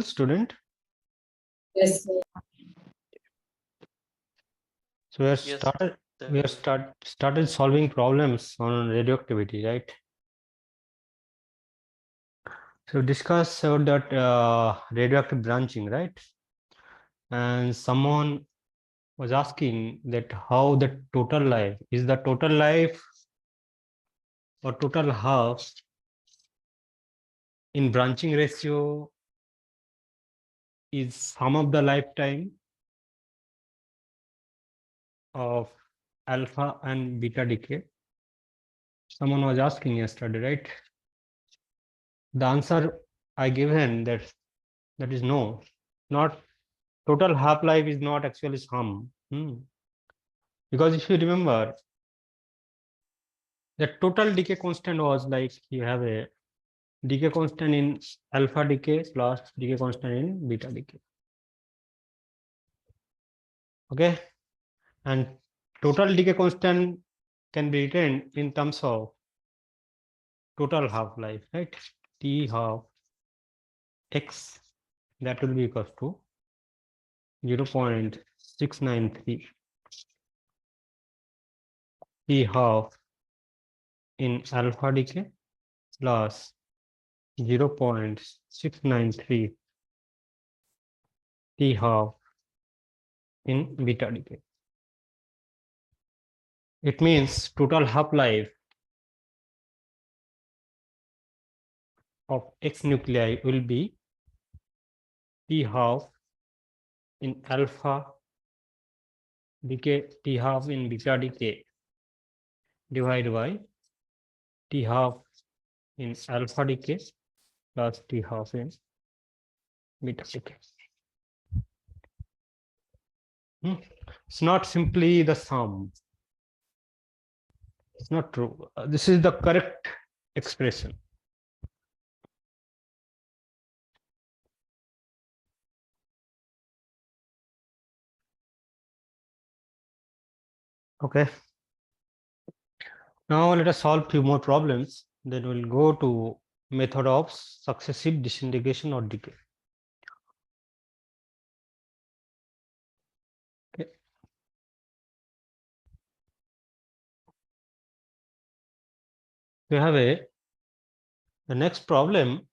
student? Yes, sir. So we have Yes, started solving problems on radioactivity, right? So discuss about that radioactive branching, right? And someone was asking that how the total life is the total life or total half in branching ratio is sum of the lifetime of alpha and beta decay. Someone was asking yesterday, right? The answer I given that is no, not total half-life is not actually sum. Because if you remember, the total decay constant was like you have a decay constant in alpha decay plus decay constant in beta decay. Okay, and total decay constant can be written in terms of total half-life, right? T half x, that will be equals to 0.693 T half in alpha decay plus 0.693 T half in beta decay. It means total half-life of X nuclei will be T half in alpha decay, T half in beta decay divided by T half in alpha decay plus T half in beta decay. It's not simply the sum. It's not true. This is the correct expression. Okay. Now let us solve few more problems. Then we'll go to method of successive disintegration or decay. Okay. We have the next problem.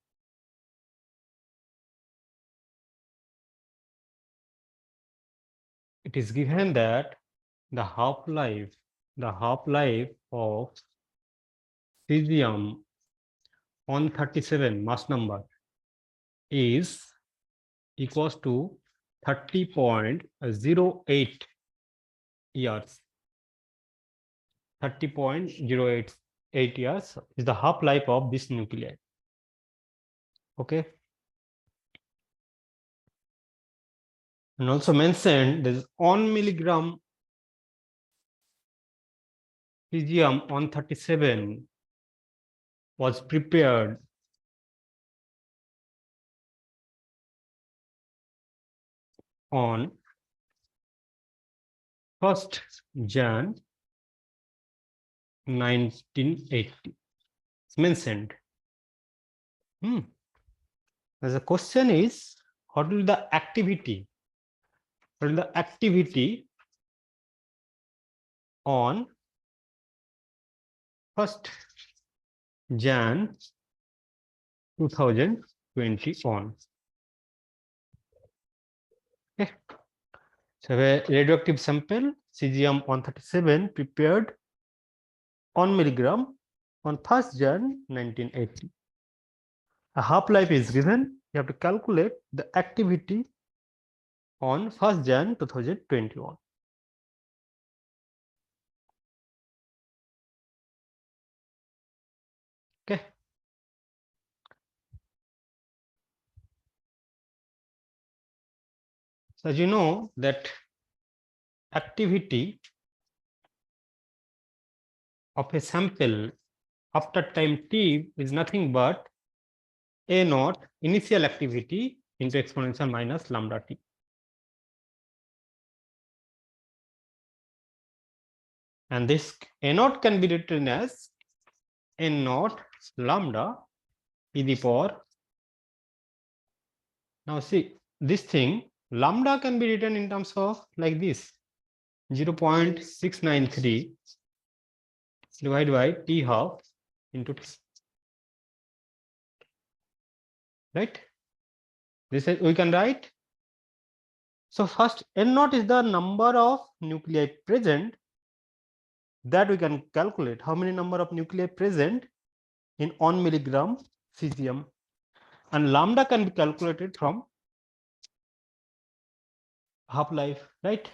It is given that the half-life of cesium 137 mass number is equals to 30.08 years. 30.08 years is the half-life of this nuclei. Okay. And also mentioned there is 1 milligram cesium 137 was prepared on 1st Jan 1980. It's mentioned. The question is, what will the activity? What will the activity on 1st Jan 2021? Okay. So a radioactive sample cesium 137 prepared 1 milligram on 1st Jan 1980. A half-life is given. You have to calculate the activity on 1st Jan 2021. Okay. So as you know that activity of a sample after time t is nothing but a naught initial activity into exponential minus lambda t. And this a naught can be written as n naught lambda e to the power Now see this thing, lambda can be written in terms of like this, 0.693 divided by t half into t. Right? This is we can write. So first n naught is the number of nuclei present, that we can calculate how many number of nuclei present in 1 milligram cesium, and lambda can be calculated from half-life, right?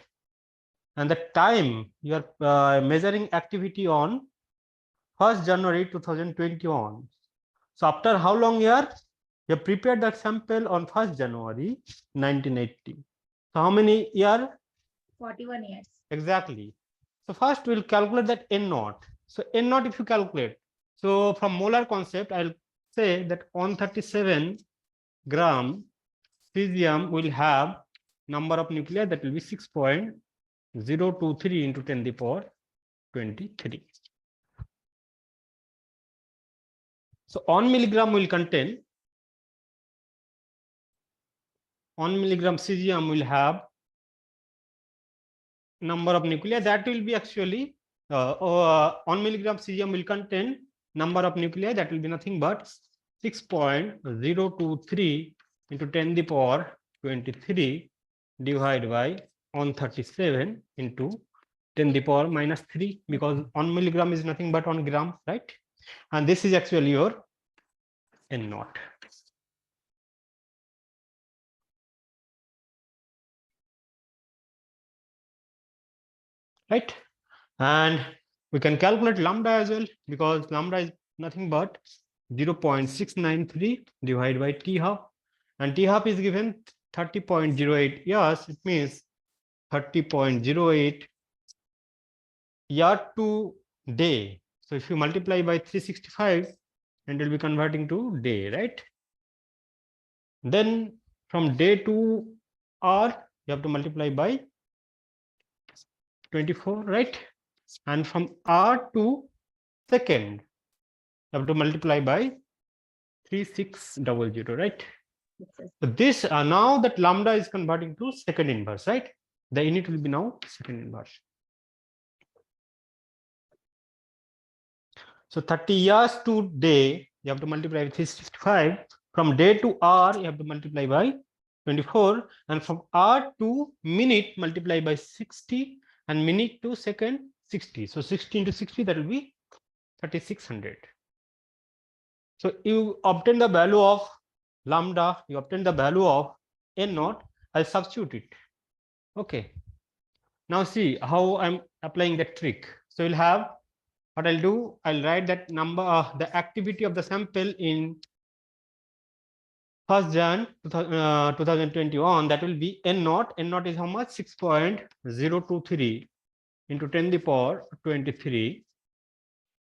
And the time you are measuring activity on 1st January 2021. So after how long year you have prepared that sample on 1st January 1980. So how many year? 41 years. Exactly. So first we'll calculate that n naught. So n naught if you calculate. So from molar concept, I'll say that 137 gram cesium will have number of nuclei that will be 6.023 into 10 to the power 23. So 1 milligram will contain 1 milligram cesium will have number of nuclei that will be actually 1 milligram cesium will contain number of nuclei that will be nothing but 6.023 into 10 to the power 23 divided by 137 into 10 to the power minus 3, because 1 milligram is nothing but 1 gram, right? And this is actually your n naught. Right? And we can calculate lambda as well, because lambda is nothing but 0.693 divided by t half, and t half is given 30.08 years. It means 30.08 year to day. So if you multiply by 365, and it will be converting to day, right? Then from day to hour, you have to multiply by 24, right? And from hour to second, you have to multiply by 3600, right? So this now that lambda is converting to second inverse, right? The unit will be now second inverse. So 30 years to day, you have to multiply with 365. From day to hour, you have to multiply by 24. And from hour to minute, multiply by 60. And minute to second, 60. So 60 into 60, that will be 3600. So you obtain the value of lambda, you obtain the value of n naught. I'll substitute it. Okay. Now see how I'm applying that trick. So you'll have, what I'll do, I'll write that number, the activity of the sample in 1st Jan 2021, that will be n naught. N naught is how much? 6.023 into 10 to the power 23,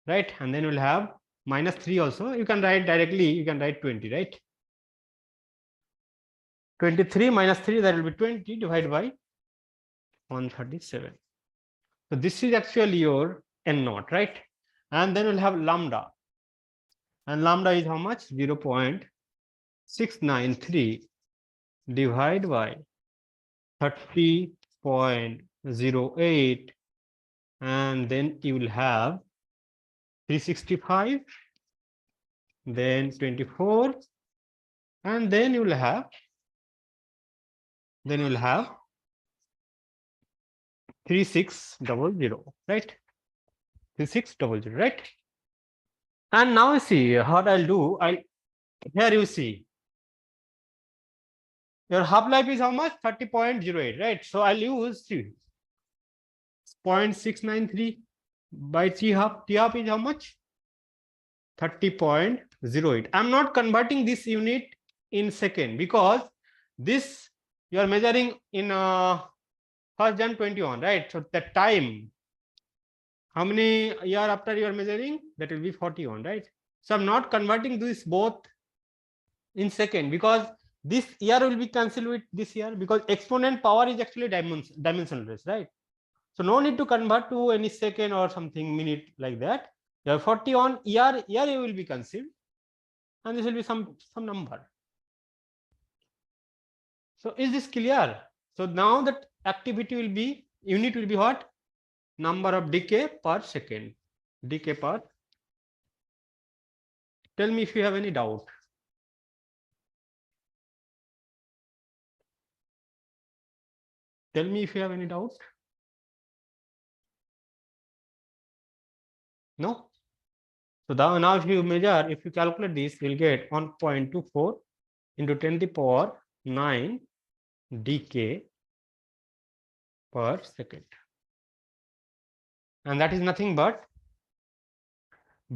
right? And then we'll have minus 3 also. You can write directly, you can write 20, right? 23 minus 3, that will be 20 divided by 137. So this is actually your n naught, right? And then we'll have lambda. And lambda is how much? 0.693 divided by 30.08. And then you will have 365, then 24, and then you will have 3600, right? 3600, right? And now see what I'll do. Here you see your half-life is how much? 30.08, right? So I'll use 0.693 by t half. T half is how much? 30.08. I'm not converting this unit in second, because this you are measuring in 1st Jan 21, right? So the time, how many year after you are measuring? That will be 41, right? So I'm not converting this both in second, because this year will be cancelled with this year, because exponent power is actually dimensionless, right? So no need to convert to any second or something minute like that. You have 40 on year you will be conceived, and this will be some number. So is this clear? So now that activity will be, unit will be what? Number of decay per second. Decay per. Tell me if you have any doubt. Tell me if you have any doubt. No? So now if you measure, if you calculate this, you'll get 1.24 into 10 to the power 9 decay per second. And that is nothing but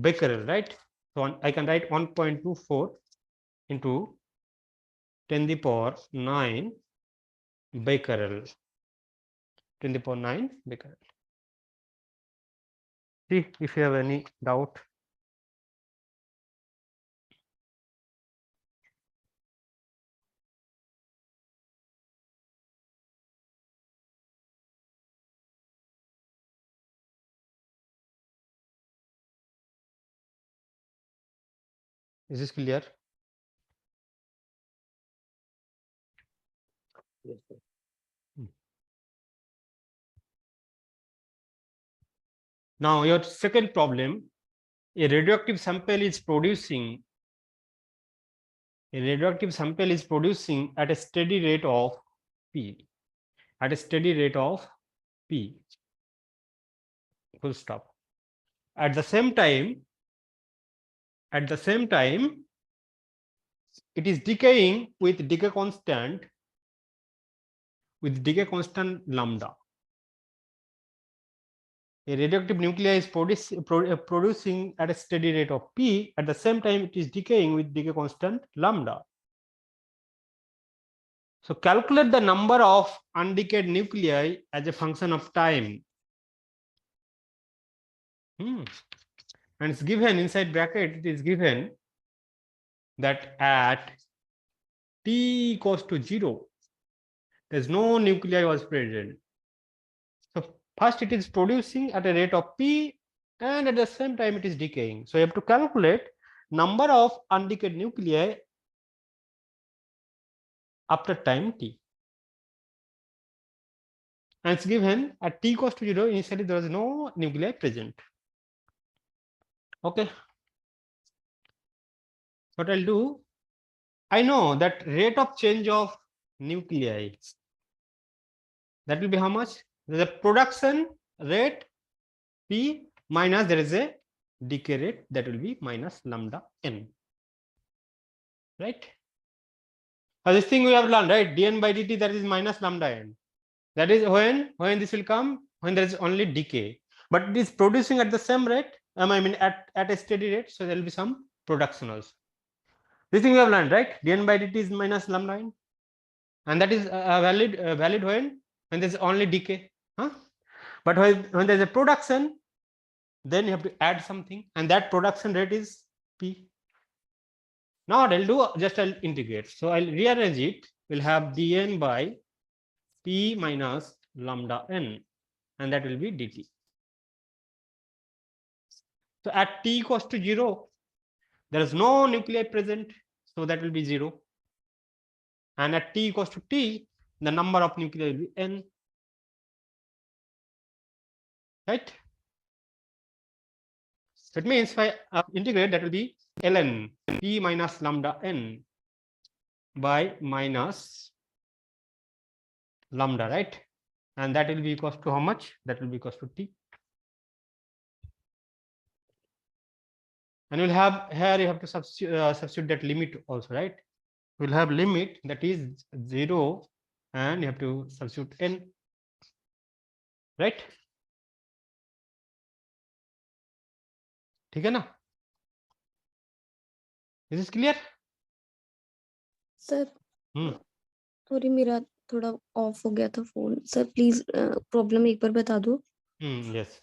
becquerel, right? So I can write 1.24 into 10 to the power 9 becquerel. 10 to the power 9 becquerel. See if you have any doubt. Is this clear? Yes, sir. Now your second problem, a radioactive sample is producing at a steady rate of P. At a steady rate of P. Full stop. At the same time, it is decaying with decay constant lambda. A radioactive nuclei is producing at a steady rate of P. At the same time, it is decaying with decay constant lambda. So calculate the number of undecayed nuclei as a function of time. And it's given inside bracket, it is given that at T equals to 0, there's no nuclei was present. So first it is producing at a rate of P, and at the same time it is decaying. So you have to calculate number of undecayed nuclei after time T. And it's given at T equals to 0, initially there was no nuclei present. Okay. What I'll do, I know that rate of change of nuclei, that will be how much? The production rate P minus there is a decay rate, that will be minus lambda n. Right? This thing we have learned, right? dn by dt, that is minus lambda n. That is when this will come, when there is only decay. But it is producing at the same rate, I mean at a steady rate, so there will be some production also. This thing we have learned, right? dn by dt is minus lambda n. And that is valid when there is only decay. But when there is a production, then you have to add something, and that production rate is P. Now what I'll do, just I'll integrate. So I'll rearrange it. We'll have dn by P minus lambda n, and that will be dt. So at T equals to 0, there is no nuclei present, so that will be 0. And at T equals to T, the number of nuclei will be n. Right? So it means if I integrate, that will be ln P minus lambda n by minus lambda, right? And that will be equals to how much? That will be equals to T. And we'll have here, you have to substitute that limit also, right? We'll have limit that is 0, and you have to substitute n, right? ठीक है ना? Is this clear? Sir sorry मेरा थोड़ा of हो गया था phone sir please problem एक बार बता दो Yes.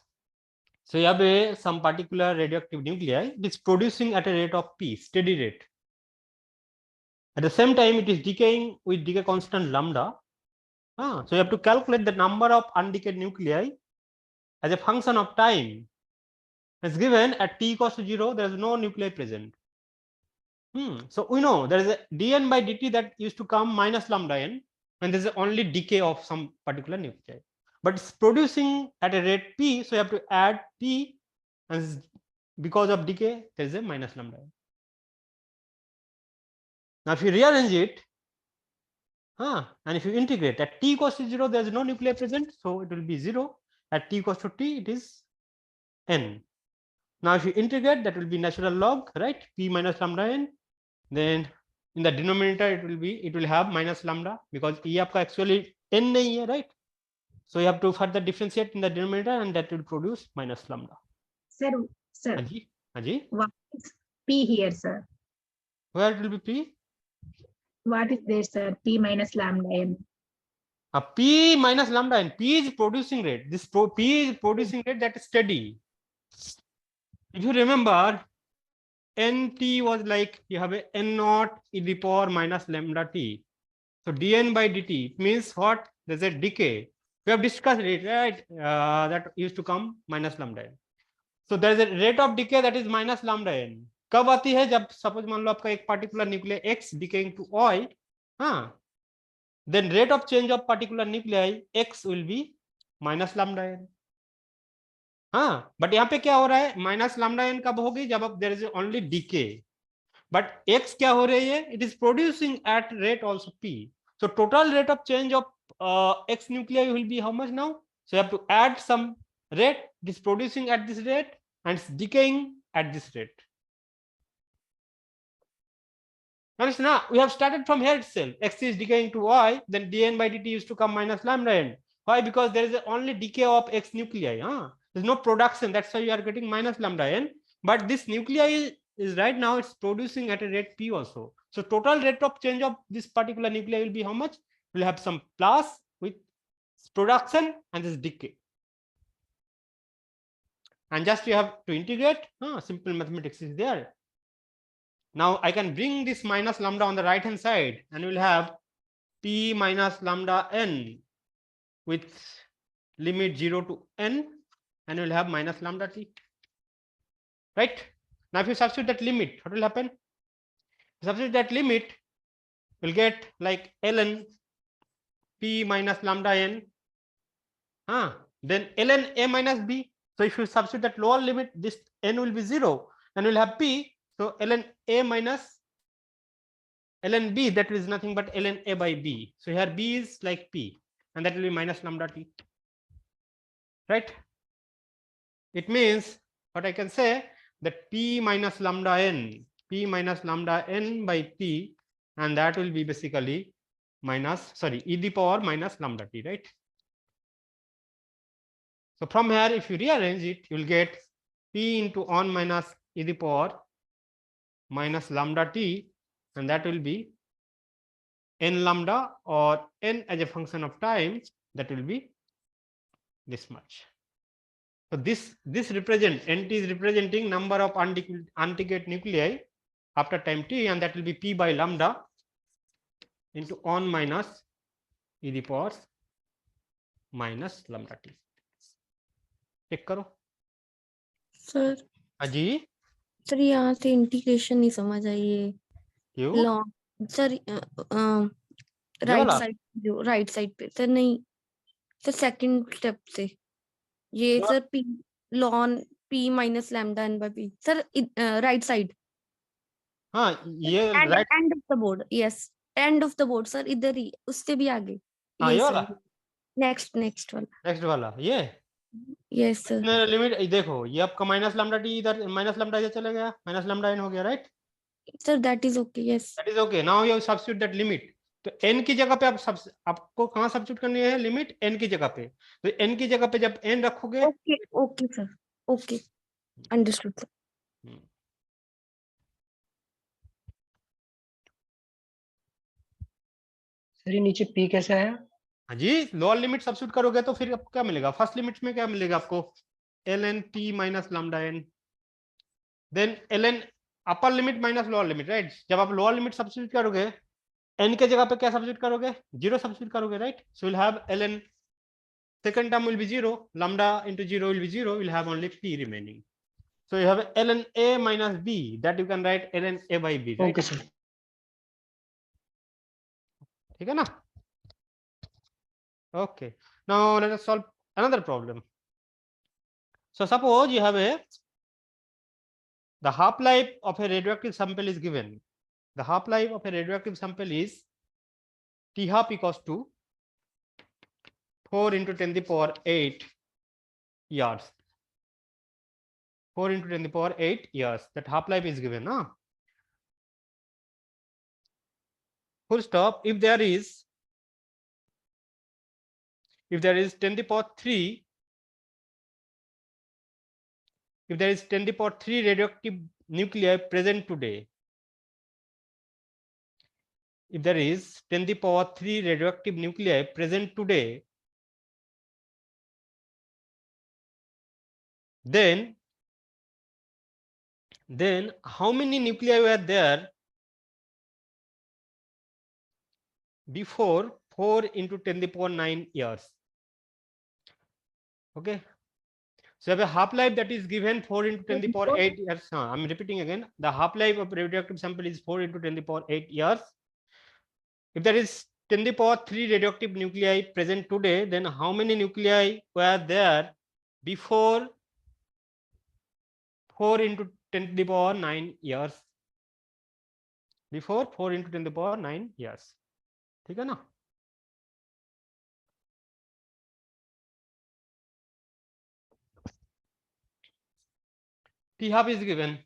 So you have some particular radioactive nuclei, it is producing at a rate of P, steady rate. At the same time, it is decaying with decay constant lambda. So you have to calculate the number of undecayed nuclei as a function of time. It's given at T equals to 0, there is no nuclei present. So we know there is a dn by dt that used to come minus lambda n. when there's only decay of some particular nuclei. But it's producing at a rate p, so you have to add p, and because of decay, there's a minus lambda. Now, if you rearrange it, and if you integrate at t equals to 0, there's no nuclei present, so it will be 0. At t equals to t, it is n. Now, if you integrate, that will be natural log, right? P minus lambda n. Then in the denominator, it will have minus lambda, because e आपका actually n नहीं है, right? So you have to further differentiate in the denominator, and that will produce minus lambda. Sir, Aji. what is P here, sir? Where it will be P? What is there, sir? P minus lambda n. P minus lambda n. P is producing rate. P is producing rate that is steady. If you remember, nt was like you have a n naught e to the power minus lambda t. So dn by dt means what? There's a decay. We have discussed it, right? That used to come minus lambda n. So there is a rate of decay that is minus lambda n. कब आती है? जब suppose मान लो आपका एक particular nuclei x decaying to y, then rate of change of particular nuclei x will be minus lambda n. But यहाँ पे क्या हो रहा है? माइनस लैम्डा n कब होगी? जब अब there is only decay. But x क्या हो रही है? It is producing at rate also p. So total rate of change of x nuclei will be how much now? So you have to add some rate. It is producing at this rate and it's decaying at this rate. Now we have started from here itself. X is decaying to y, then dn by dt used to come minus lambda n. Why? Because there is only decay of x nuclei. There's no production. That's why you are getting minus lambda n. But this nuclei is right now it's producing at a rate p also. So total rate of change of this particular nuclei will be how much? We'll have some plus with production and this decay. And just you have to integrate. Simple mathematics is there. Now I can bring this minus lambda on the right hand side, and we'll have p minus lambda n with limit 0 to n, and we'll have minus lambda t. Right? Now if you substitute that limit, what will happen? Substitute that limit, we'll get like ln p minus lambda n, then ln a minus b. So if you substitute that lower limit, this n will be 0, and we'll have p. So ln a minus ln b, that is nothing but ln a by b. So here b is like p, and that will be minus lambda t. Right? It means what I can say, that p minus lambda n by p, and that will be basically e to the power minus lambda t, right? So from here, if you rearrange it, you will get p into 1 minus e to the power minus lambda t, and that will be n lambda, or n as a function of time, that will be this much. So this represent nt is representing number of undecayed nuclei after time t, and that will be p by lambda into 1 minus e to the power minus lambda t. Check करो sir. अजी sir यहाँ से integration नहीं समझ आई है. क्यों? Long sir right side पे सर नहीं सर सेकंड स्टेप से ये सर पी लॉन P minus lambda N by P sir right side. ये right end of the board. Yes end of the board sir इधर ही उससे भी आगे. ये वाला नेक्स्ट वाला ये यस सर. लिमिट देखो, ये आपका माइनस लैम्डा टी इधर माइनस लैम्डा इधर चला गया, माइनस लैम्डा एन हो गया, right sir. That is okay. Yes that is okay. Now you substitute that limit. तो n की जगह पे आपको कहाँ सब्स्टिट्यूट करनी है? लिमिट n की जगह पे. तो n की जगह पे जब n रखोगे, okay sir. Okay understood sir. Sir नीचे p कैसा है? हाँ जी, लोअर लिमिट सब्स्टिट्यूट करोगे तो फिर आपको क्या मिलेगा? फर्स्ट लिमिट में क्या मिलेगा आपको? ln p minus lambda n, then ln upper limit minus lower limit, right? जब आप लोअर लिमिट सब्स्टिट्यूट करोगे, n के जगह पे क्या सब्स्टिट्यूट करोगे? 0 सब्स्टिट्यूट करोगे, right? So will have ln second term will be 0, lambda into 0 will be 0, we'll have only p remaining. So you have ln a minus b, that you can write ln a by b, right? Okay sir. ठीक है ना? Okay. Now let us solve another problem. So suppose you have the half-life of a radioactive sample is given. The half-life of a radioactive sample is T half equals to 4 into 10 to the power 8 years. 4 into 10 to the power 8 years. That half-life is given. Huh? Full stop. If there is 10 to the power 3, if there is 10 to the power 3 radioactive nuclei present today, if there is 10 to the power 3 radioactive nuclei present today, then how many nuclei were there before 4 into 10 to the power 9 years? Okay. So the half-life that is given 4 into 10 to the power 8 years. I'm repeating again. The half-life of radioactive sample is 4 into 10 to the power 8 years. If there is 10 to the power 3 radioactive nuclei present today, then how many nuclei were there before 4 into 10 to the power 9 years? Before 4 into 10 to the power 9 years. ठीक है ना? T half is given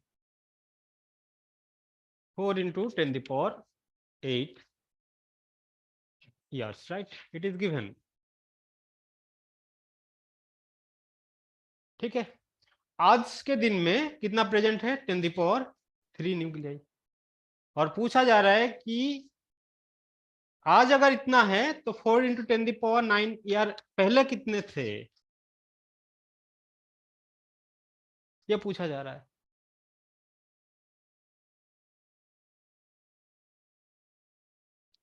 4 into 10 to the power 8 years, right? It is given. ठीक है, आज के दिन में कितना प्रेजेंट है 10 to the power 3 न्यूक्लियाई, और पूछा जा रहा है कि आज अगर इतना है तो 4 into 10 to the power 9 year पहले कितने थे, ये पूछा जा रहा है.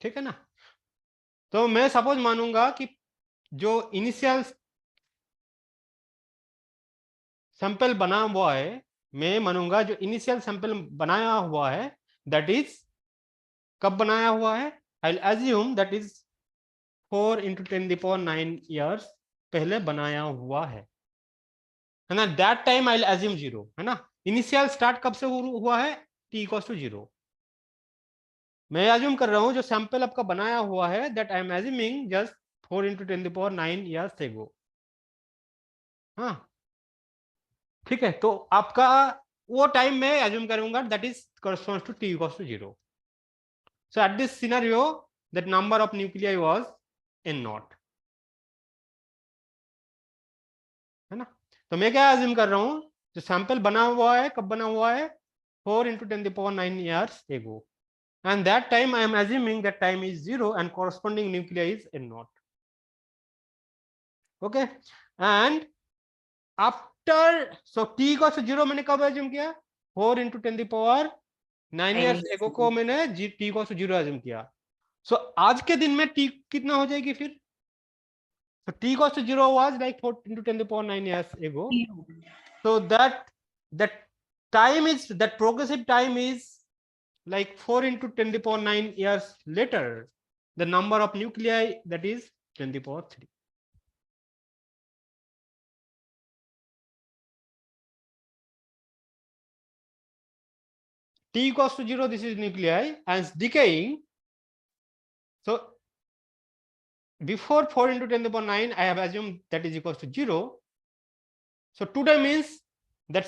ठीक है ना? तो मैं सपोज मानूंगा कि जो इनिशियल सैंपल बना हुआ है, मैं मानूंगा जो इनिशियल सैंपल बनाया हुआ है दैट इज कब बनाया हुआ है, I will assume that is 4 into 10 to the power 9 years पहले बनाया हुआ है ना. That time I will assume 0, है ना. इनिशियल स्टार्ट कब से हुआ है, t इक्वल्स टू 0. मैं अज्यूम कर रहा हूं जो सैंपल आपका बनाया हुआ है that I am assuming just 4 into 10 to the power 9 years ago. हाँ, ठीक है. तो आपका वो टाइम में अज्यूम करूंगा that is corresponds to t equals to 0. So at this scenario that number of nuclei was n naught, है ना. तो मैं क्या अज्यूम कर रहा हूं, जो सैंपल बना हुआ है कब बना हुआ है, 4 into 10 to the power 9 years ago, and that time I am assuming that time is 0 and corresponding nuclei is n naught. Okay, and after so t equals to 0 मैंने कब अज्यूम किया, 4 into 10 to the power 9 years ago को मैंने t equals to 0 assume किया. So आज के दिन में t कितना हो जाएगी फिर, so t equals to 0 was like 4 into 10 to the power 9 years ago. So that time is, that progressive time is like 4 into 10 to the power 9 years later, the number of nuclei that is 10 to the power 3. T equals to 0, this is nuclei and it's decaying. So before 4 into 10 to the power 9, I have assumed that is equals to 0. So today means that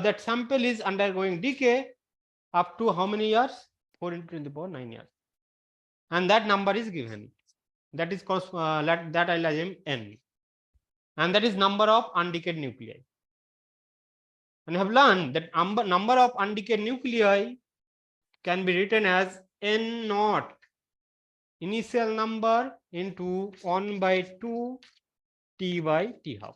that sample is undergoing decay up to how many years, 4 into 10 to the power 9 years, and that number is given, that is that I'll assume n, and that is number of undecayed nuclei. And I have learned that number of undecayed nuclei can be written as n naught, initial number, into 1 by 2 t by t half.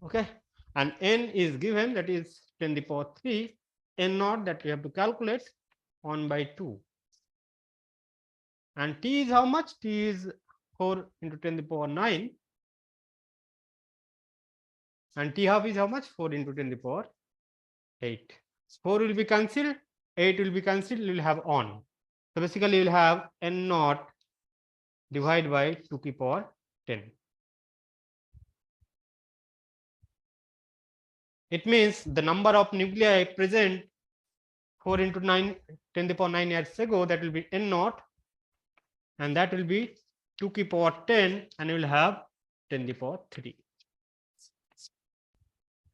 Okay, and n is given, that is 10 to the power 3, n naught that we have to calculate 1 by 2, and t is how much, t is 4 into 10 to the power 9, and t half is how much, 4 into 10 to the power 8. 4 will be cancelled, 8 will be cancelled, you will have on. So basically you will have n naught divided by 2 to the power 10. It means the number of nuclei present 4 into 9, 10 to the power 9 years ago, that will be n naught, and that will be 2 to the power 10, and you will have 10 to the power 3.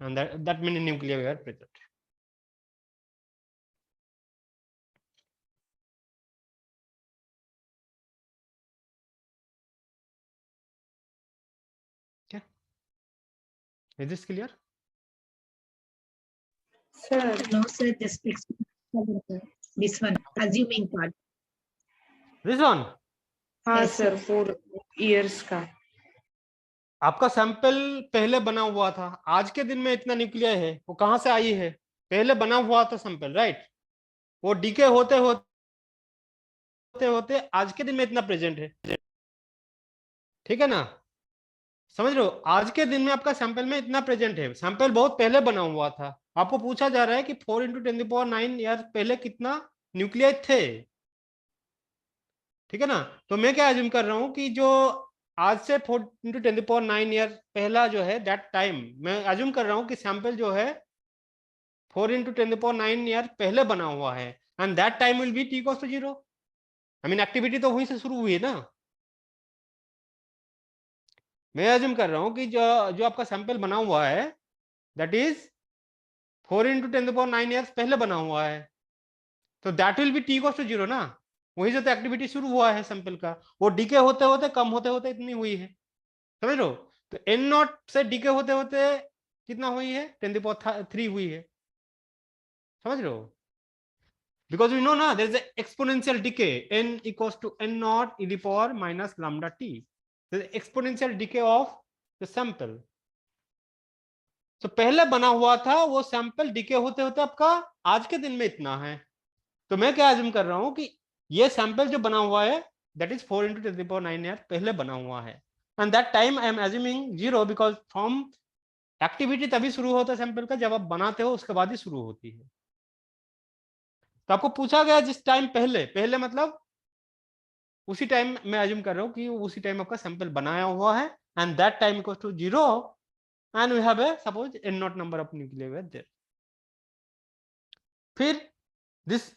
And that many nuclei were present. Okay. Is this clear? Sir, no, sir, just explain this one, assuming part. This one. हाँ Yes, sir 4 years का आपका sample पहले बना हुआ था, आज के दिन में इतना न्यूक्लिया है, वो कहां से आई है? पहले बना हुआ था सैंपल, राइट? वो डीके होते होते आज के दिन में इतना प्रेजेंट है, ठीक है ना? समझ रहे हो? आज के दिन में आपका सैंपल में इतना प्रेजेंट है, सैंपल बहुत पहले बना हुआ था। आपको पूछा जा रहा है कि 4 into 10 to the power 9 year पहले कितना न्यूक्लियाई थे, ठीक है ना? तो मैं क्या अज्यूम कर रहा हूं कि जो आज से 4 into 10 to the power 9 year पहला जो है, दैट टाइम मैं अज्यूम कर रहा हूं कि सैंपल जो है 4 into 10 to the power 9 year पहले बना हुआ है, and that time will be t equals to 0। I mean activity तो वहीं से शुरू हुई है ना। मैं अज्यूम कर रहा हूं कि जो आपका सैंपल बना हुआ है that is 4 into 10 to the power 9 years पहले बना हुआ है, तो that will B t equals to 0 ना। वहीं से तो एक्टिविटी शुरू हुआ है सैंपल का, वो डीके होते होते कम होते होते इतनी हुई है, समझ लो? तो n नॉट से डीके होते होते कितना हुई है? 10 to the power 3 हुई है, समझ लो? Because we know ना there is an exponential decay, n equals to n naught e the power minus lambda t. There is exponential decay of the sample. So पहले बना हुआ था वो सैंपल डीके होते होते आपका आज के दिन में इतना है। तो मैं क्या अज्यूम कर रहा हूं कि ये सैंपल जो बना हुआ है that is 4 into 10 to the power 9 year पहले बना हुआ है, and that time I am assuming 0 because from activity तभी शुरू होता है सैंपल का जब आप बनाते हो, उसके बाद ही शुरू होती है। तो आपको पूछा गया जिस टाइम पहले मतलब उसी टाइम मैं अज्यूम कर रहा हूं कि उसी टाइम आपका सैंपल बनाया हुआ है, and that time equals to 0 and we have a suppose n naught number of nuclei where there. फिर this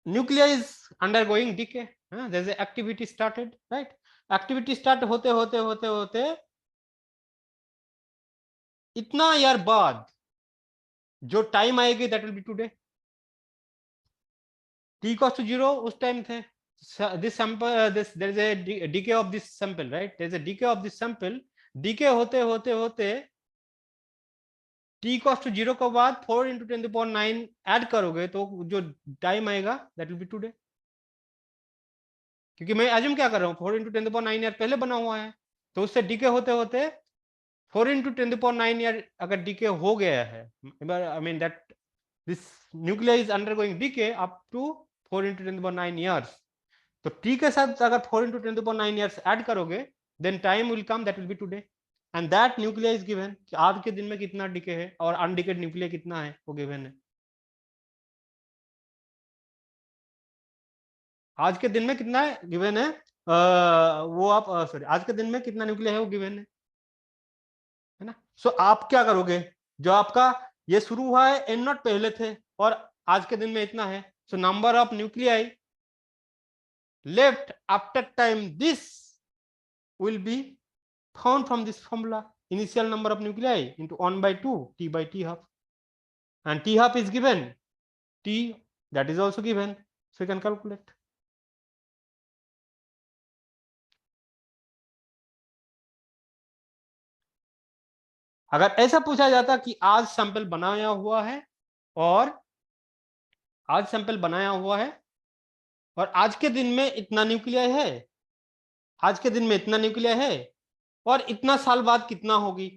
Nucleya is undergoing decay, there is activity started, right? Activity start होते होते होते होते इतना ईयर बाद जो टाइम आएगी that will be today. t equals to 0 उस टाइम थे, this sample there is a decay of this sample, right? There is a decay of this sample, decay होते होते होते t equals to 0 के बाद 4 into 10 to the power 9 add करोगे तो जो टाइम आएगा that will be today। क्योंकि मैं अज्यूम क्या कर रहा हूँ 4 into 10 to the power 9 year पहले बना हुआ है, तो उससे डीके होते होते 4 into 10 to the power 9 year अगर डीके हो गया है, I mean that this Nucleya is undergoing decay up to 4 into 10 to the power 9 years, तो टी के साथ अगर 4 into 10 to the power 9 years add करोगे then time will come that will be today, and that nuclei is given कि आज के दिन में कितना डीके है और अनडीकेड न्यूक्लिया कितना है वो गिवन है। आज के दिन में कितना है गिवन है, वो आप सॉरी आज के दिन में कितना न्यूक्लिया है वो गिवन है ना? सो आप क्या करोगे, जो आपका ये शुरू हुआ है एन नॉट पहले थे और आज के दिन में इतना है, so number of nuclei left after time this will be found from this formula, initial number of nuclei into 1 by 2 t by t half, and t half is given, t that is also given, so you can calculate। अगर ऐसा पूछा जाता कि आज sample बनाया हुआ है और आज सैंपल बनाया हुआ है और आज के दिन में इतना न्यूक्लियाई है, आज के दिन में इतना न्यूक्लिया है और इतना साल बाद कितना होगी,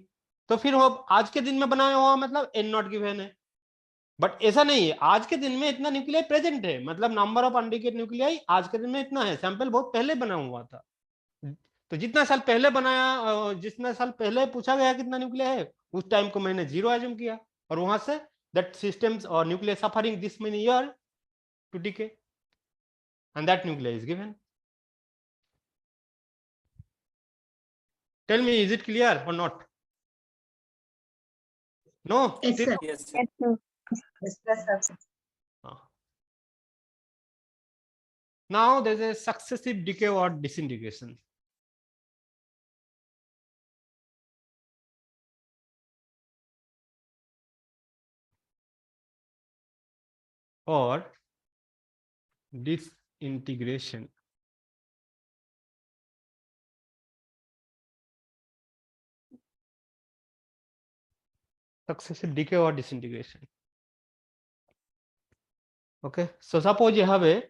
तो फिर वो आज के दिन में बनाया हुआ मतलब एन नॉट गिवन है। बट ऐसा नहीं है, आज के दिन में इतना न्यूक्लियाई प्रेजेंट है, मतलब नंबर ऑफ अनडिकेट न्यूक्लियाई आज के दिन में इतना है, सैंपल बहुत पहले बना हुआ था। तो जितना साल पहले बनाया, जितना साल पहले पूछा गया कितना न्यूक्लिया है, उस टाइम को मैंने 0 एज्यूम किया और वहां से दैट सिस्टम्स और nuclear suffering this many year to decay, and that nuclei is given. Tell me, is it clear or not? No? Yes, Still sir. no? Yes, sir. Yes, sir. Yes, sir. Ah. Now there's a successive decay or disintegration. Or disintegration. Successive decay or disintegration. Okay, so suppose you have a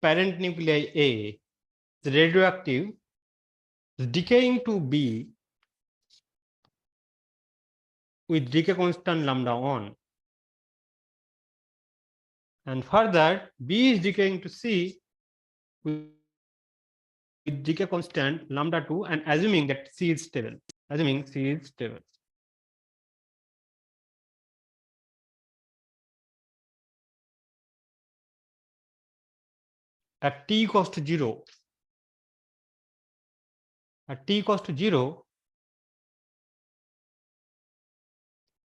parent nuclei A, it's radioactive, it's decaying to B with decay constant lambda 1. And further, B is decaying to C with decay constant lambda 2, and assuming that C is stable. Assuming C is stable. At T equals to 0, at T equals to 0,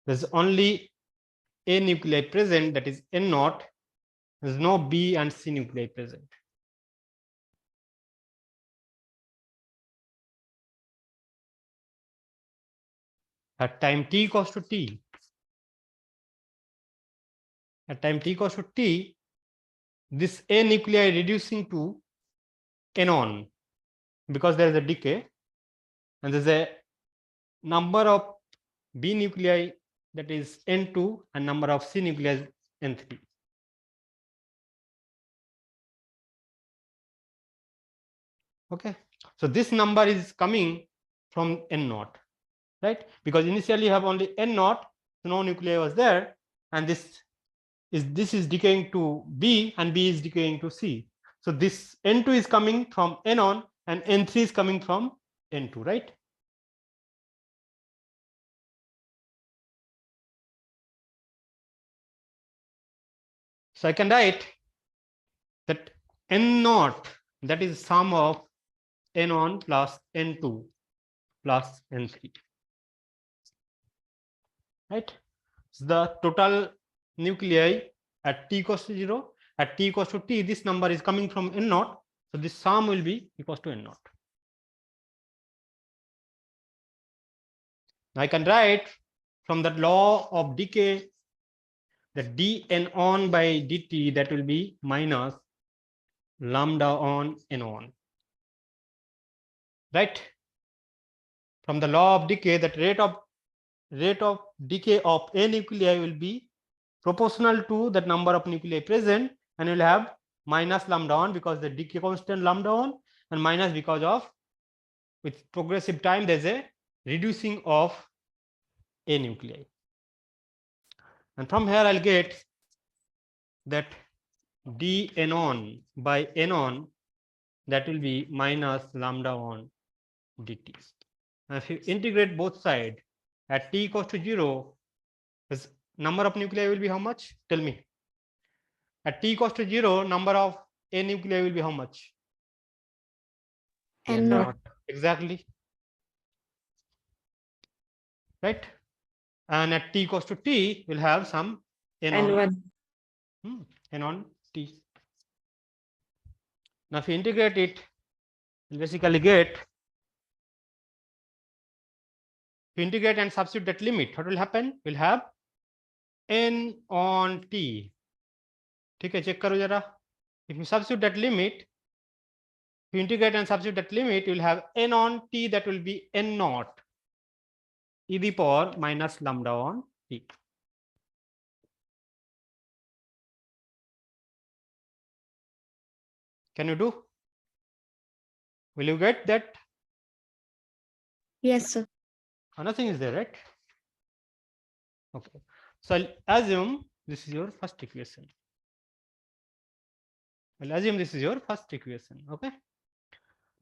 there's only A nuclei present, that is N naught. There's no B and C nuclei present. At time T equals to T, at time T equals to T, this A nuclei reducing to N because there is a decay, and there's a number of B nuclei, that is N2, and number of C nuclei N3. Okay, so this number is coming from N naught, right? Because initially you have only N naught, so no nuclei was there, and this is decaying to B, and B is decaying to C. So this N2 is coming from N on, and N3 is coming from N2, right? So I can write that N naught, that is sum of N1 plus N2 plus N3, right? So the total nuclei at T equals to 0, at T equals to T, this number is coming from N naught, so this sum will be equals to N naught. Now I can write from the law of decay that dN on by dt, that will be minus lambda on N1, right? From the law of decay, that rate of decay of A nuclei will be proportional to that number of nuclei present, and you will have minus lambda 1 because the decay constant lambda 1, and minus because of with progressive time there's a reducing of A nuclei. And from here I'll get that dN on by N on, that will be minus lambda on dt. Now if you integrate both sides, at T equals to 0, this number of nuclei will be how much? Tell me. At T equals to 0, number of A nuclei will be how much? N naught. Exactly. Right? And at T equals to T, we'll have some N on, N1. N on T. Now if you integrate it, you'll basically get, if you integrate and substitute that limit, what will happen? We'll have N on T. Okay, check karo jara. If you substitute that limit, if you integrate and substitute that limit, you will have N on T, that will be N naught e the power minus lambda on T. Can you do? Will you get that? Yes, sir. Nothing is there, right? Okay. So I'll assume this is your first equation. I'll assume this is your first equation. Okay.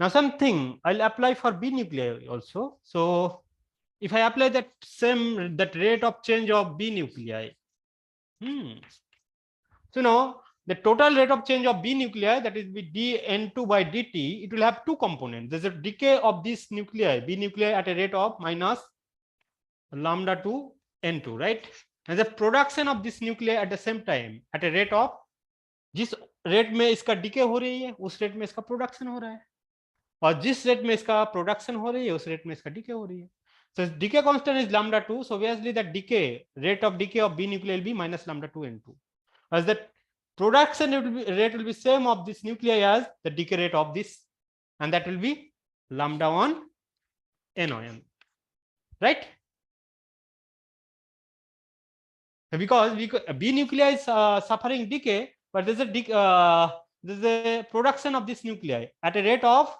Now something I'll apply for B nuclei also. So if I apply that rate of change of B nuclei, so now the total rate of change of B nuclei, that is be dN2 by dt, it will have two components. There's a decay of this nuclei, B nuclei, at a rate of minus lambda to N2, right? And the production of this nuclei at the same time at a rate of, जिस rate में इसका decay हो रही है उस rate में इसका production हो रहा है, और जिस रेट में इसका प्रोडक्शन हो रही है उस रेट में इसका डिके हो रही है. So decay constant is lambda 2. So obviously the decay rate of decay of B nuclei will be minus lambda 2 N2. As the production rate will be same of this nuclei as the decay rate of this, and that will be lambda 1 NON, right? Because B nuclei is suffering decay, but there's a production of this nuclei at a rate of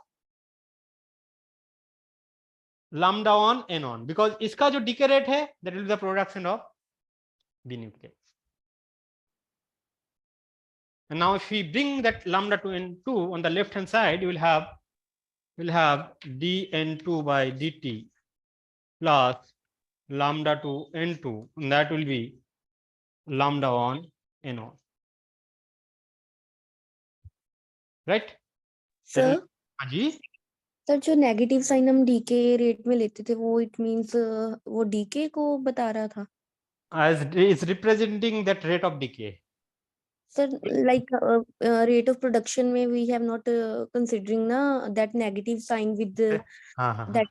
lambda 1 NON, because इसका जो decay rate है that will be the production of B nuclei. And now if we bring that lambda to N2 on the left hand side, you will have dN2 by dt plus lambda to N2, and that will be lambda 1 NON, right? Sir हाँ जी, sir जो negative sign हम DK rate में लेते थे वो it means वो DK को बता रहा था as is representing that rate of decay. Sir like rate of production में वी हैव नॉट कंसीडरिंग ना दैट नेगेटिव साइन विद हाँ हाँ दैट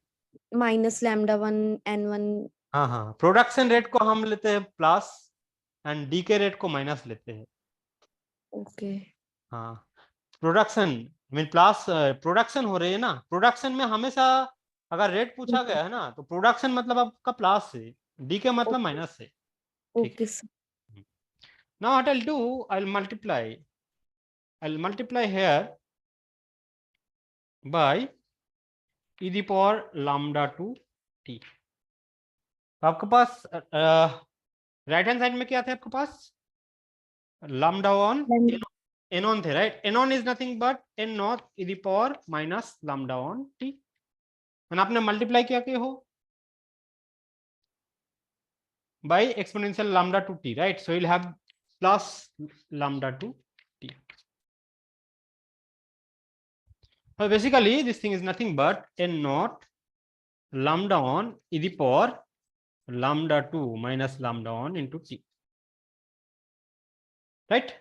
माइनस लैम्डा 1 n1 हाँ हाँ, प्रोडक्शन रेट को हम लेते हैं प्लस एंड डीके रेट को माइनस लेते हैं. ओके हाँ, प्रोडक्शन मीन प्लस प्रोडक्शन हो रही है ना, प्रोडक्शन में हमेशा अगर रेट पूछा गया है ना तो प्रोडक्शन मतलब आपका प्लस है, डीके मतलब माइनस है. Okay sir Now what I'll do, I'll multiply here by e the power lambda to t. तो आपके पास राइट हैंड साइड में क्या थे आपके पास, lambda 1 एनॉन थे, right? N naught is nothing but N naught e the power minus lambda 1 t, और आपने multiply क्या किए हो by exponential lambda to t, right? So you'll have plus lambda to t. So basically this thing is nothing but n naught lambda 1 e the power lambda 2 minus lambda 1 into t, right?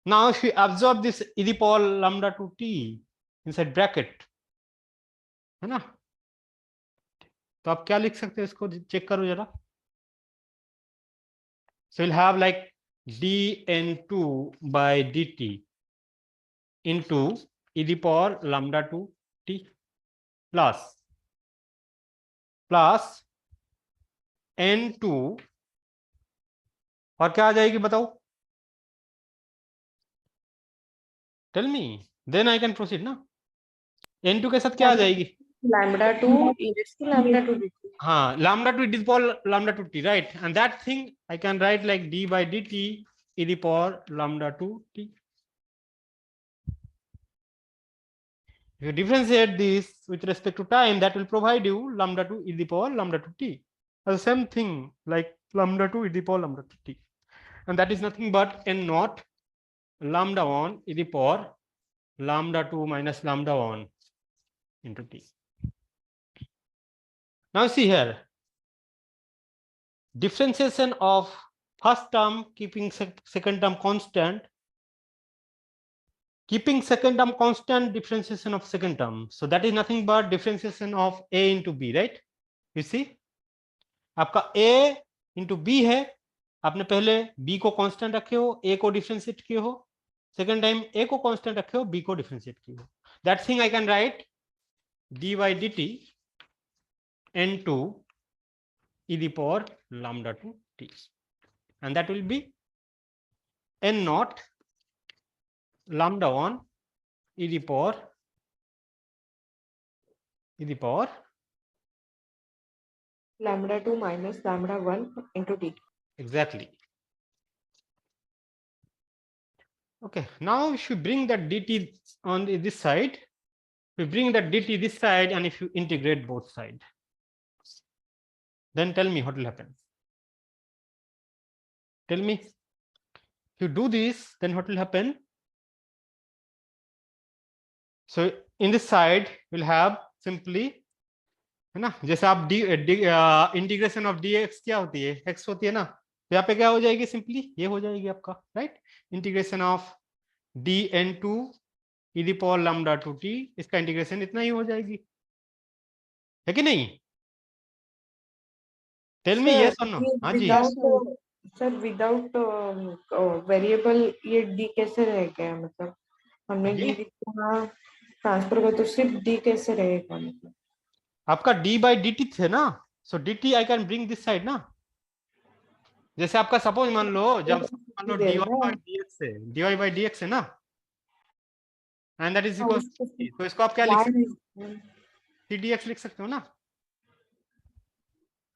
Now if we absorb this e the power lambda 2 t inside bracket, है ना, तो आप क्या लिख सकते हैं, इसको check करो जरा. So you'll have like dn2 by dt into e the power lambda 2 t plus n2, और क्या आ जाएगी बताओ, tell me, then I can proceed ना. n2 के साथ क्या आ जाएगी, lambda 2 e raised to lambda 2 dt. हाँ, lambda 2 e the power lambda 2 t, right? And that thing I can write like d by dt e the power lambda 2 t. If you differentiate this with respect to time, that will provide you lambda 2 e the power lambda 2 t. The same thing like lambda 2 e the power lambda 2 t, and that is nothing but n naught lambda 1 e the power lambda 2 minus lambda 1 into t. Now see here, differentiation of first term keeping second term constant, keeping second term constant, differentiation of second term. So that is nothing but differentiation of a into b, right? You see, आपका a into b है, आपने पहले b को constant रखे हो, a को differentiate किए हो, सेकंड टाइम a को कांस्टेंट रखे हो, b को डिफरेंशिएट किए हो. That thing I can write dy dt n2 e the power lambda 2 t, and that will be n naught lambda 1 e the power Lambda 2 minus lambda 1 into t. exactly. Okay, now if you bring that dt on this side, we bring that dt this side, and if you integrate both sides, then tell me what will happen. Tell me. If you do this, then what will happen? So in this side we'll have simply, है ना, जैसे आप integration of dx क्या होती है, x होती है ना, तो यहाँ पे क्या हो जाएगी, सिंपली ये हो जाएगी आपका, right, integration of dn2 e the power lambda 2t, इसका इंटीग्रेशन इतना ही हो जाएगी, है कि नहीं? टेल मी यस और नो। हाँ जी, सर विदाउट वेरिएबल ये डी कैसे रहेगा, मतलब हमने जी? डी ट्रांसफर कर तो सिर्फ डी कैसे रहेगा, मतलब आपका d by dt थे ना, सो dt I can bring this side ना, जैसे आपका सपोज मान लो, जब मान लो dy by dx है ना, एंड दैट इज इक्वल, तो इसको आप क्या लिख सकते हो, cdx लिख सकते हो ना।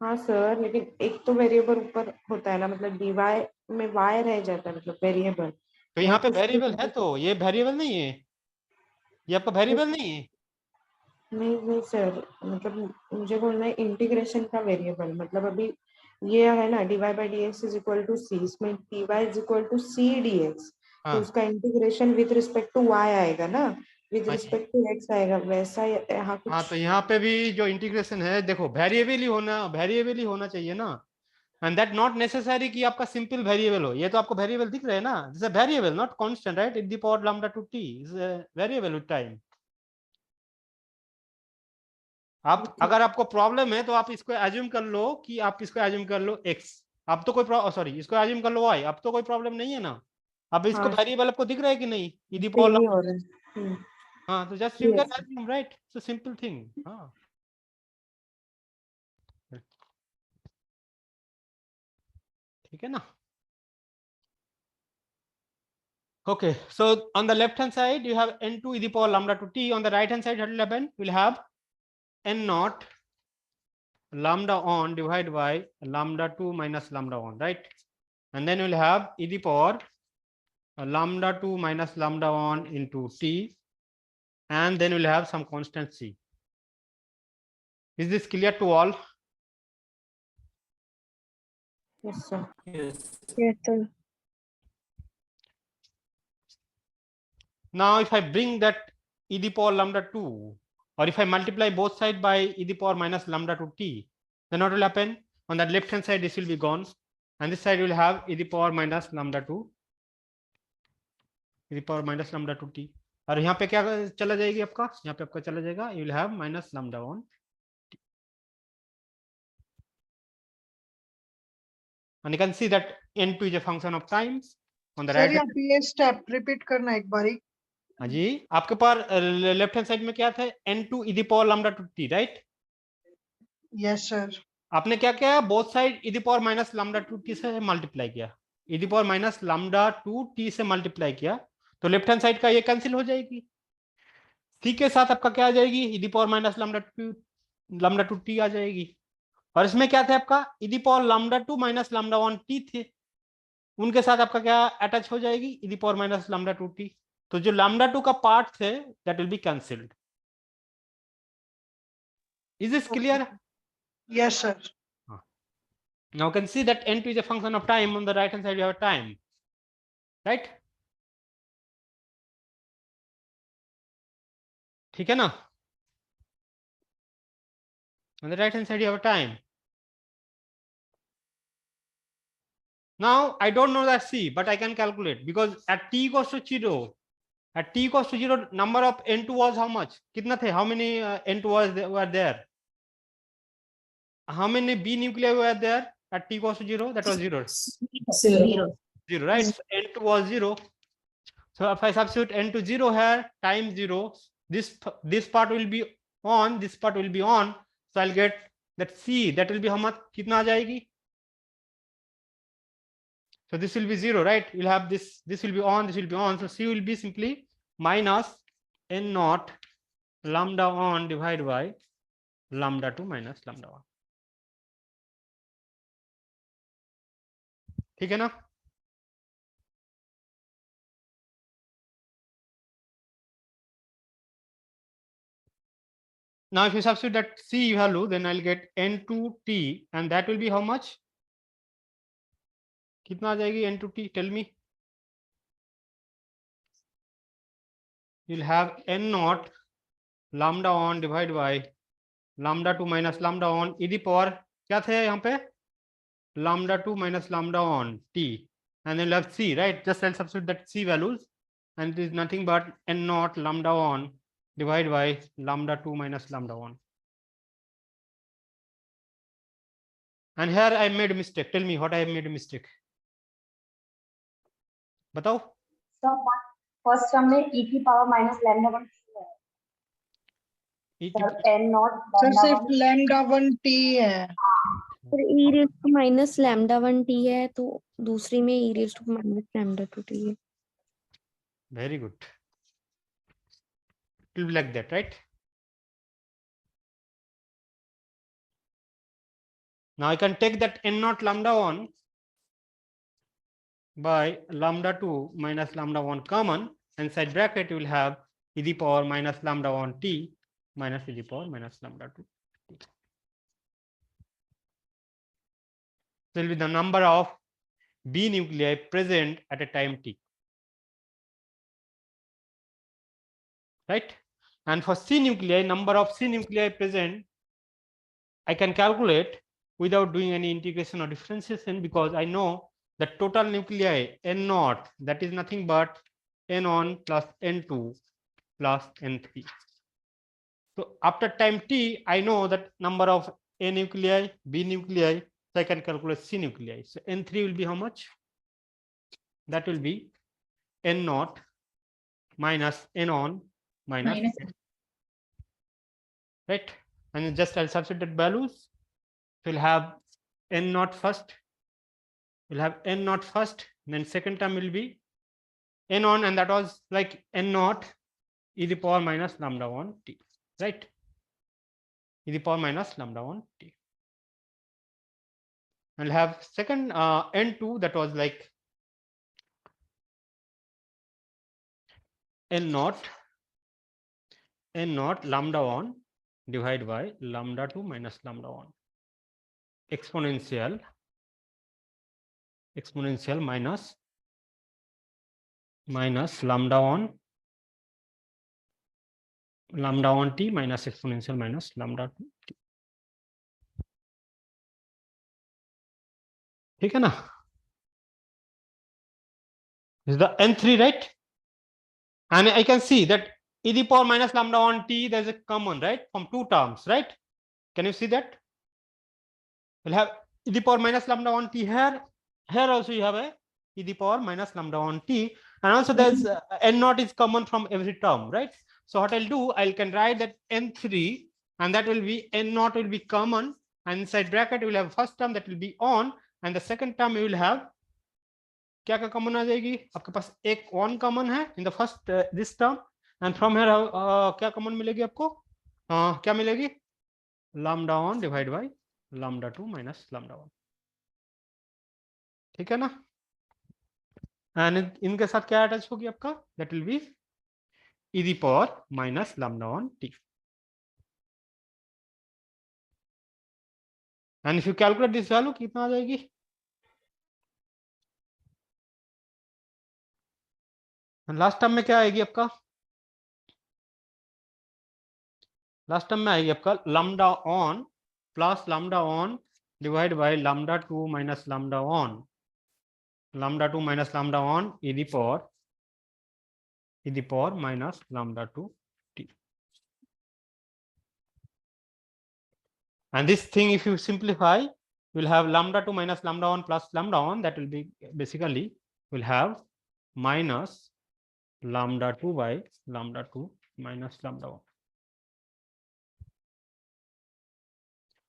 हाँ सर, लेकिन एक तो वेरिएबल ऊपर होता है ना, मतलब डीवाई में वाई रह जाता है, मतलब वेरिएबल, तो यहाँ पे वेरिएबल है, तो ये वेरिएबल नहीं है, ये आपका वेरिएबल नहीं है। नहीं सर, मतलब मुझे बोलना है इंटीग्रेशन का वेरिएबल, मतलब अभी ये है ना dy by dx is equal to C, इसमें dy is equal to C dx, तो उसका integration with respect to y आएगा ना, विद रिस्पेक्ट टू x आएगा, वैसा यहाँ कुछ। हाँ, तो यहाँ पे भी जो इंटीग्रेशन है, देखो वेरिएबल ही होना चाहिए ना, एंड दैट नॉट नेसेसरी कि आपका सिंपल वेरिएबल हो, ये तो आपको वेरिएबल दिख रहा है ना, this is variable not constant, right, in the power lambda 2t is variable with time. आप अगर आपको प्रॉब्लम है तो आप इसको एज्यूम कर लो कि आप इसको एज्यूम कर लो x, अब तो कोई सॉरी, इसको एज्यूम कर लो y, अब तो कोई प्रॉब्लम नहीं है ना, अब इसको वेरिएबल आपको दिख रहा है कि नहीं, इन द पावर, हाँ, तो just you can assume, right, it's a simple thing. हाँ, ठीक है ना। Okay, so on the left hand side you have n2 e the power lambda 2t, on the right hand side what will happen, we'll have n naught lambda on divided by lambda 2 minus lambda 1, right, and then we'll have e the power lambda 2 minus lambda 1 into t, and then we'll have some constant c. Is this clear to all? Yes sir. Yes, sir. Now if I bring that e the power lambda 2, or if I multiply both sides by e the power minus lambda 2t, then what will happen, on the left hand side this will be gone, and this side will have e the power minus lambda 2 e the power minus lambda 2t, और यहाँ पे क्या चला जाएगी आपका, यहाँ पे आपका चला जाएगा, you will have minus lambda 1, and you can see that n2 is a function of time on the right hand. ये स्टेप रिपीट करना एक बारी। हाँ जी, आपके पास लेफ्ट हैंड साइड में क्या था, n2 e the power lambda 2t, right. Yes sir. आपने क्या किया, both side e the power minus lambda 2t से मल्टीप्लाई किया, e the power minus lambda 2t से मल्टीप्लाई किया, तो लेफ्ट हैंड साइड का ये कैंसिल हो जाएगी, c के साथ आपका क्या आ जाएगी, e the power minus lambda 2t आ जाएगी, और इसमें क्या था आपका e the power lambda 2 minus lambda 1t थे, उनके साथ आपका क्या अटैच हो जाएगी, e the power minus lambda 2t, तो जो lambda 2 का पार्ट थे that will B cancelled. Is this clear? Yes sir. Now you can see that n2 is a function of time, on the right hand side you have time, right? ठीक है ना, on the right hand side you have time. Now I don't know that c, but I can calculate, because at t equals to 0, at t equals to 0 number of n2 was how much, कितना थे, how many n2 were there, how many b nuclei were there at t equals to 0, that was 0, 0, right, so n2 was 0, so if I substitute n to 0 here, time 0, this part will be on, this part will be on, so I'll get that c, that will be how much, कितना आ जाएगी, so this will be 0, right, you'll have this will be on, this will be on, so c will be simply minus n naught lambda on divided by lambda 2 minus lambda 1, ठीक है ना। Now if you substitute that c value, then I'll get n2t, and that will be how much, कितना आ जाएगी n2t, tell me, you'll have n naught lambda on divided by lambda 2 minus lambda on e the power क्या थे यहाँ पे lambda 2 minus lambda on t, and then you'll have c, right? Just I'll substitute that c values, and it is nothing but n naught lambda on divided by lambda 2 minus lambda on. And here I made a mistake. Tell me what I made a mistake. बताओ. So first term में e की power minus lambda 1 है. Sir, n naught sir lambda सिर्फ 1 lambda 1t है. फिर e raised to minus lambda 1 t है तो दूसरी में e raised to minus lambda 2 t है. Very good. It will be like that, right? Now I can take that n naught lambda 1 by lambda 2 minus lambda 1 common, and inside bracket you will have e the power minus lambda 1 t minus e the power minus lambda 2 t. So will be the number of B nuclei present at a time t. Right? And for C nuclei, number of C nuclei present, I can calculate without doing any integration or differentiation, because I know the total nuclei n naught, that is nothing but n1 plus n2 plus n3. So after time t, I know that number of A nuclei, B nuclei, so I can calculate C nuclei. So n3 will be how much? That will be n naught minus n1 minus n. Right? And just I'll substitute values. We'll have n naught first. We'll have n naught first. Then second term will be n1, and that was like n naught e the power minus lambda 1 t. Right? E the power minus lambda 1 t. I'll have second n2, that was like n naught lambda 1 divided by lambda 2 minus lambda 1 exponential minus lambda 1 t minus exponential minus lambda 2 t. ठीक है ना? This is the n3, right? And I can see that e the power minus lambda 1 t, there is a common, right, from two terms, right? Can you see that? We'll have e the power minus lambda 1 t here. Here also you have a e the power minus lambda 1 t, and also there's n naught is common from every term, right? So what I'll do, I can write that n3, and that will be n naught will be common, and inside bracket you will have first term that will be on, and the second term you will have क्या क्या common आ जाएगी आपके पास एक one common है in the first this term, and from here क्या common मिलेगी आपको? क्या मिलेगी? Lambda 1 divide by lambda 2 minus lambda 1. ठीक है ना? एंड इनके साथ क्या अटैच होगी आपका? That will B e the power minus lambda 1 t. And if you calculate this value, कितना आ जाएगी? लास्ट टर्म में क्या आएगी आपका? लास्ट टर्म में आएगी आपका lambda on plus lambda on divide by lambda 2 minus lambda on, lambda 2 minus lambda on e the power minus lambda 2 t. And this thing, if you simplify, you will have lambda 2 minus lambda 1 plus lambda 1, that will be basically will have minus lambda 2 by lambda 2 minus lambda 1.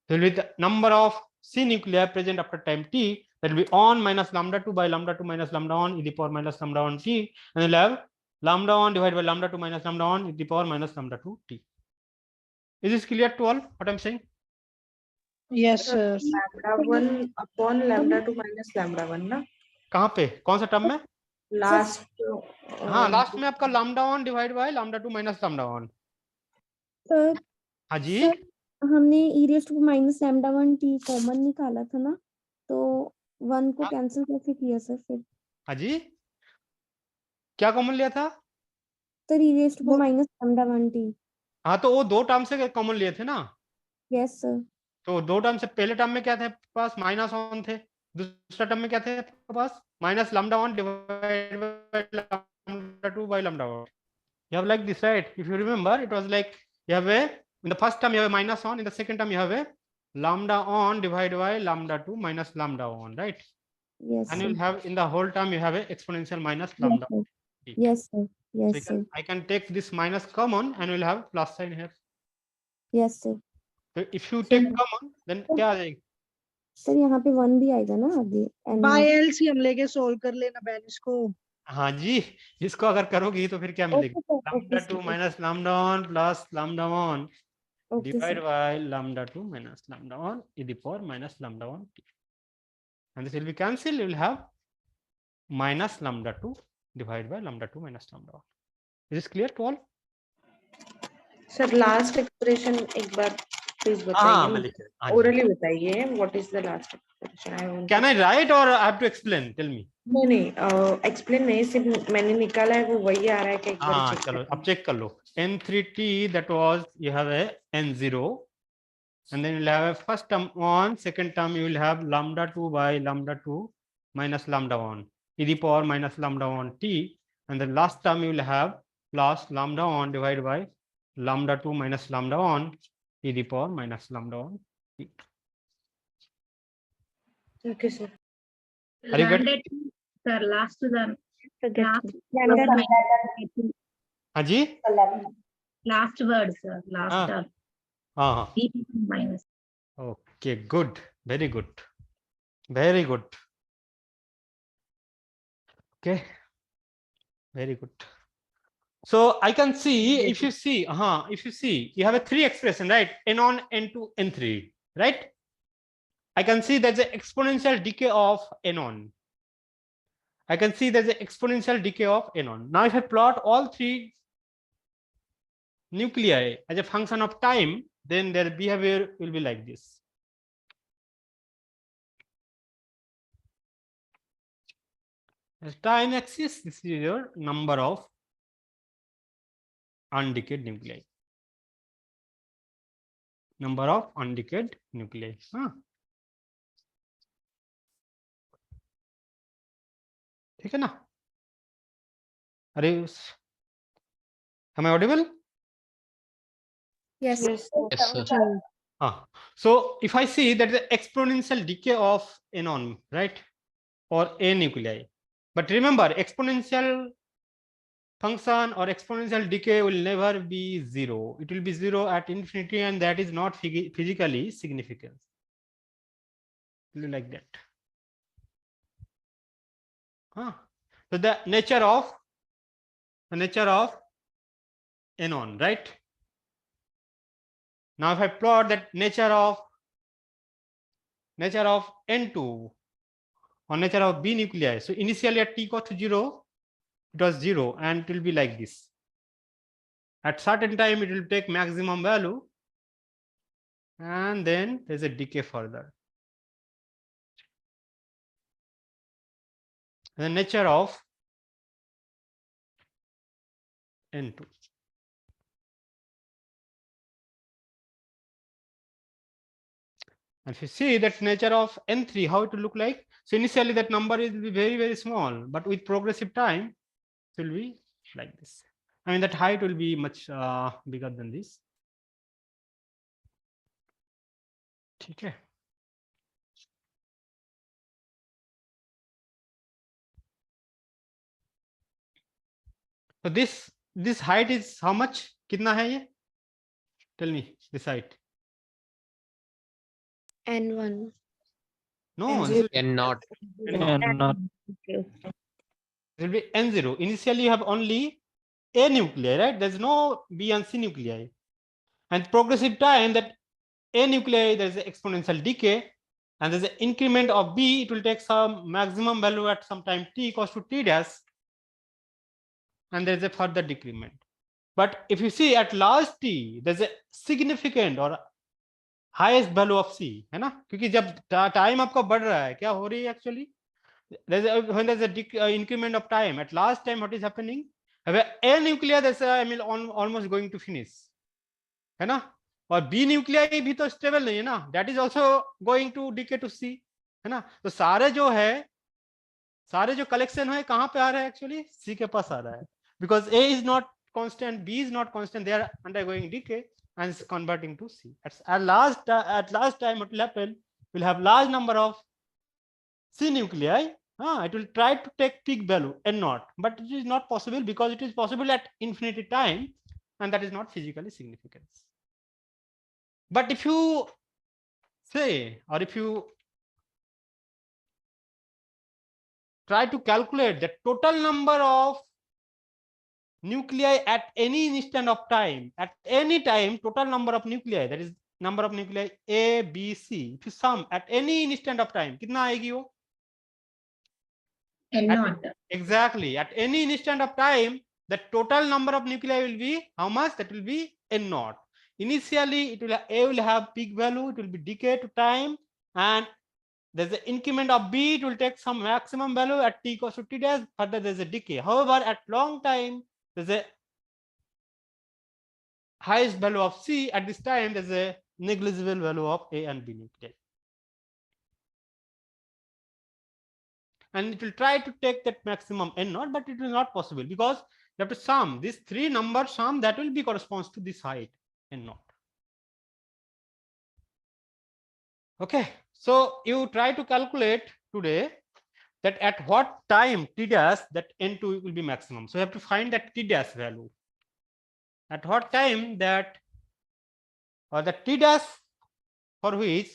So with the number of C nuclei present after time t, that will be on minus lambda 2 by lambda 2 minus lambda 1 e the power minus lambda 1 t, and you'll have lambda 1 divided by lambda 2 minus lambda 1 e the power minus lambda 2 t. Is this clear to all what I'm saying? Yes, sir. lambda 1 upon lambda 2 minus lambda 1 ना? कहाँ पे? कौन सा term में? Last हाँ, last में आपका lambda 1 divide by lambda 2 minus lambda 1. Sir हाँ जी, हमने e raised to minus lambda 1 t common निकाला था ना, तो 1 को कैंसिल कैसे किया सर फिर? हाँ जी, क्या कॉमन लिया था? सर e raised to वो- minus lambda 1t. हाँ तो वो दो टर्म से कॉमन लिए थे ना, Yes sir. तो दो टर्म से पहले टर्म में क्या थे आपके पास, -1 थे, दूसरा टर्म में क्या थे आपके पास, minus lambda 1 divided by lambda 2 by lambda 1. You have like this, right? If you remember, it was like you have a, in the first term you have a -1, in the second term you have a lambda on divided by lambda 2 minus lambda 1, right? Yes And sir. you will have in the whole term you have a exponential minus Yes lambda. sir. T. Yes sir. So Yes sir. I can take this minus common and we'll have plus sign here. Yes sir. So if you take common, then क्या आ जाएगा? Sir यहाँ पे 1 भी आएगा ना आगे. and bye LCM लेके solve कर लेना बहन इसको. हाँ जी, इसको अगर करोगी तो फिर क्या मिलेगा? Okay sir. Lambda Okay 2 sir. minus lambda 1 plus lambda 1 Okay divided sir. by lambda 2 minus lambda 1 e the power minus lambda 1 t. And this will be cancelled. You will have minus lambda 2 divided by lambda 2 minus lambda 1. Is this clear to all? Sir last expression एक बार please हाँ, बताइए, मैं लिख रहा हूँ। हाँ जी। Orally बताइए what is the last expression. I want Can I write or I have to explain? Tell me. नहीं एक्सप्लेन नहीं, सिर्फ मैंने निकाला है वो वही आ रहा है कि एक बार हाँ चेक चलो अब चेक कर लो. n3t that was you have a n0 and then you'll have a first term 1, second term you will have lambda 2 by lambda 2 minus lambda 1 e the power minus lambda 1 t, and the last term you will have plus lambda 1 divided by lambda 2 minus lambda 1 e the power minus lambda 1 t. Okay sir. Are you getting? Sir, last Forget last it. Lambda word, हाँ जी. last word, sir. Last हाँ. term. हाँ हाँ. E minus. Okay, good. Very good. Very good. Okay. Very good. So I can see, if you see, you have a 3 expression, right? N1, N2, N3, right? I can see there's an exponential decay of N1. I can see there's an exponential decay of N1. Now if I plot all 3 nuclei as a function of time, then their behavior will be like this. As time axis, this is your number of undecayed nuclei. Number of undecayed nuclei. ठीक है ना? अरे am I audible? Yes. Yes, Yes, sir. So if I see that the exponential decay of N1, right, or a nuclei, but remember exponential function or exponential decay will never be 0. It will be 0 at infinity, and that is not physically significant. Like that. So the nature of N1, right? Now if I plot that nature of N2 or nature of B nuclei, so initially at t equal to 0, it was 0, and it will be like this. At certain time it will take maximum value, and then there's a decay further. The nature of N2. And if you see that nature of N3, how it will look like. So initially that number will be very, very small, but with progressive time, it will be like this. I mean that height will be much bigger than this. Okay. So this height is how much? कितना है ये? Tell me this height. N1. No, N0. this And not. Okay. will be N0. Initially you have only A nuclei, right? There's no B and C nuclei. And progressive time that A nuclei, there's an exponential decay, and there's an increment of B. It will take some maximum value at some time t equals to t dash, and there's a further decrement. But if you see at last t, there's a significant or highest value of C, है ना? क्योंकि जब time आपका बढ़ रहा है, क्या हो रही है actually? When there's a increment of time, at last time what is happening? A nuclei जैसे I mean almost going to finish, है ना, और B nuclei भी तो स्टेबल नहीं है ना, that is also going to decay to C, है ना, तो सारे जो कलेक्शन है कहाँ पे आ रहा है, एक्चुअली C के पास आ रहा है, because A is not constant, B is not constant, they are undergoing decay and it's converting to C. At last time what will happen, we'll have large number of C nuclei. It will try to take peak value and not, but it is not possible because it is possible at infinity time, and that is not physically significant. But if you say, or if you try to calculate the total number of nuclei at any instant of time, at any time, total number of nuclei, that is number of nuclei A, B, C, if you sum at any instant of time, कितना आएगी वो? N0. Exactly, at any instant of time, the total number of nuclei will be how much? That will be N0. Initially, A will have peak value, it will be decay to time, and there's an increment of B, it will take some maximum value at t equals to t dash, further there's a decay. However, at long time, there's a highest value of C, at this time there's a negligible value of A and B nuclei. And it will try to take that maximum N0, but it is not possible because you have to sum these three numbers, sum that will be corresponds to this height N0. Okay, so you try to calculate today that at what time t dash that N2 will be maximum. So you have to find that t dash value. At what time that, or the t dash for which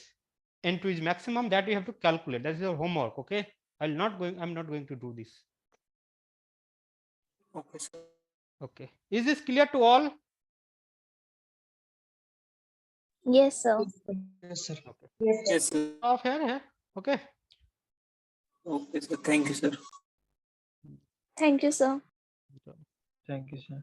N2 is maximum, that you have to calculate. That is your homework. Okay, I'm not going to do this. Okay, sir. Okay, is this clear to all? Yes, sir. Yes, sir. Okay. Yes, sir. Off here. Okay. Okay, sir. Thank you, sir. Thank you, sir. Thank you, sir.